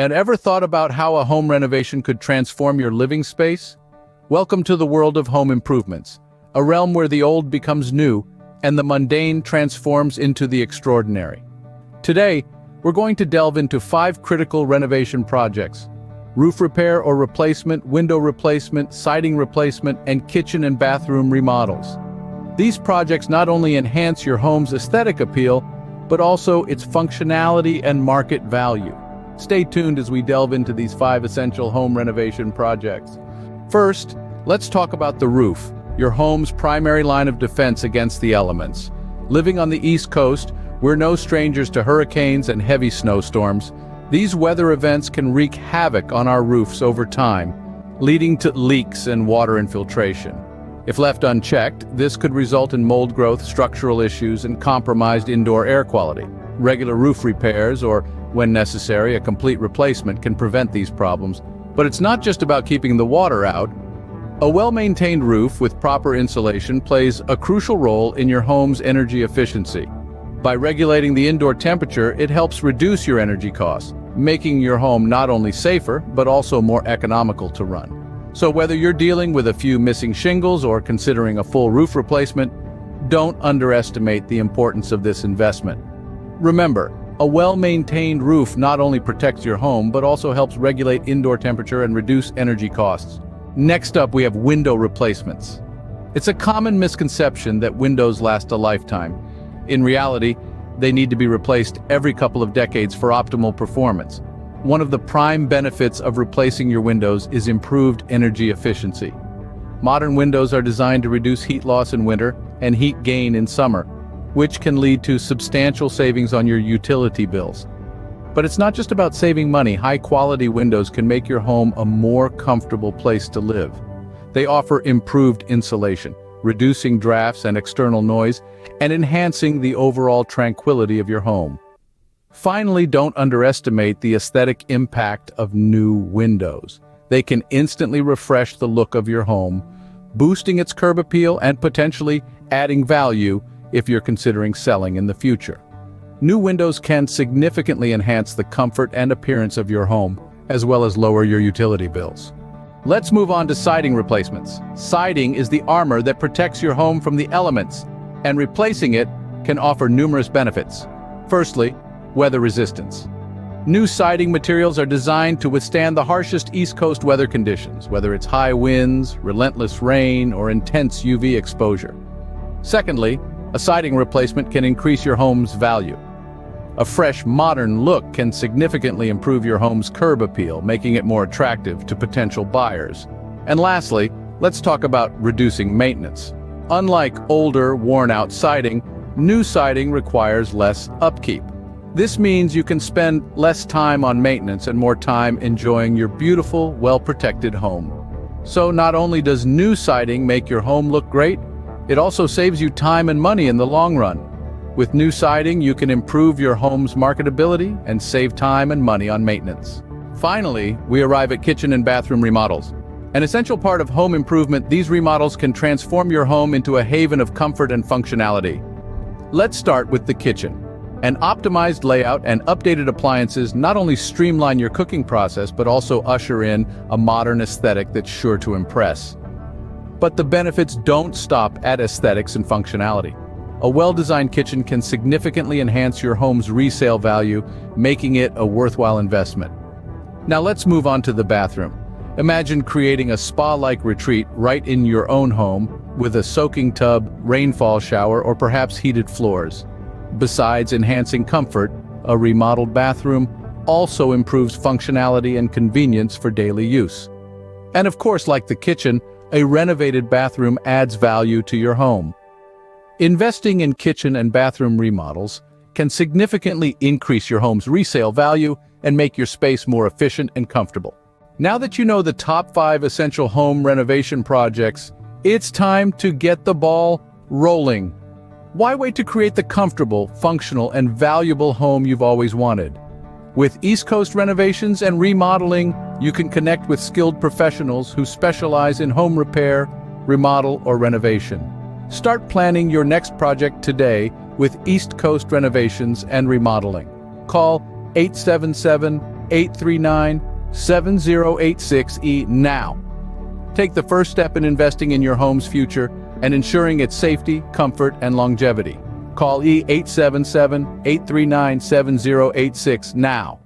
And ever thought about how a home renovation could transform your living space? Welcome to the world of home improvements, a realm where the old becomes new and the mundane transforms into the extraordinary. Today, we're going to delve into 5 critical renovation projects: roof repair or replacement, window replacement, siding replacement, and kitchen and bathroom remodels. These projects not only enhance your home's aesthetic appeal, but also its functionality and market value. Stay tuned as we delve into these 5 essential home renovation projects. First, let's talk about the roof, your home's primary line of defense against the elements. Living on the East Coast, we're no strangers to hurricanes and heavy snowstorms. These weather events can wreak havoc on our roofs over time, leading to leaks and water infiltration. If left unchecked, this could result in mold growth, structural issues, and compromised indoor air quality. Regular roof repairs, or when necessary, a complete replacement, can prevent these problems. But it's not just about keeping the water out. A well-maintained roof with proper insulation plays a crucial role in your home's energy efficiency. By regulating the indoor temperature, it helps reduce your energy costs, making your home not only safer, but also more economical to run. So whether you're dealing with a few missing shingles or considering a full roof replacement, don't underestimate the importance of this investment. Remember, a well-maintained roof not only protects your home, but also helps regulate indoor temperature and reduce energy costs. Next up, we have window replacements. It's a common misconception that windows last a lifetime. In reality, they need to be replaced every couple of decades for optimal performance. One of the prime benefits of replacing your windows is improved energy efficiency. Modern windows are designed to reduce heat loss in winter and heat gain in summer, which can lead to substantial savings on your utility bills. But it's not just about saving money. High-quality windows can make your home a more comfortable place to live. They offer improved insulation, reducing drafts and external noise, and enhancing the overall tranquility of your home. Finally, don't underestimate the aesthetic impact of new windows. They can instantly refresh the look of your home, boosting its curb appeal and potentially adding value if you're considering selling in the future. New windows can significantly enhance the comfort and appearance of your home, as well as lower your utility bills. Let's move on to siding replacements. Siding is the armor that protects your home from the elements, and replacing it can offer numerous benefits. Firstly, weather resistance. New siding materials are designed to withstand the harshest East Coast weather conditions, whether it's high winds, relentless rain, or intense UV exposure. Secondly, a siding replacement can increase your home's value. A fresh, modern look can significantly improve your home's curb appeal, making it more attractive to potential buyers. And lastly, let's talk about reducing maintenance. Unlike older, worn-out siding, new siding requires less upkeep. This means you can spend less time on maintenance and more time enjoying your beautiful, well-protected home. So not only does new siding make your home look great, it also saves you time and money in the long run. With new siding, you can improve your home's marketability and save time and money on maintenance. Finally, we arrive at kitchen and bathroom remodels. An essential part of home improvement, these remodels can transform your home into a haven of comfort and functionality. Let's start with the kitchen. An optimized layout and updated appliances not only streamline your cooking process, but also usher in a modern aesthetic that's sure to impress. But the benefits don't stop at aesthetics and functionality. A well-designed kitchen can significantly enhance your home's resale value, making it a worthwhile investment. Now let's move on to the bathroom. Imagine creating a spa-like retreat right in your own home with a soaking tub, rainfall shower, or perhaps heated floors. Besides enhancing comfort, a remodeled bathroom also improves functionality and convenience for daily use. And of course, like the kitchen, a renovated bathroom adds value to your home. Investing in kitchen and bathroom remodels can significantly increase your home's resale value and make your space more efficient and comfortable. Now that you know the top 5 essential home renovation projects, it's time to get the ball rolling. Why wait to create the comfortable, functional, and valuable home you've always wanted? With East Coast Renovations and Remodeling, you can connect with skilled professionals who specialize in home repair, remodel, or renovation. Start planning your next project today with East Coast Renovations and Remodeling. Call 877 839-7086E now. Take the first step in investing in your home's future and ensuring its safety, comfort, and longevity. Call E877-839-7086 now.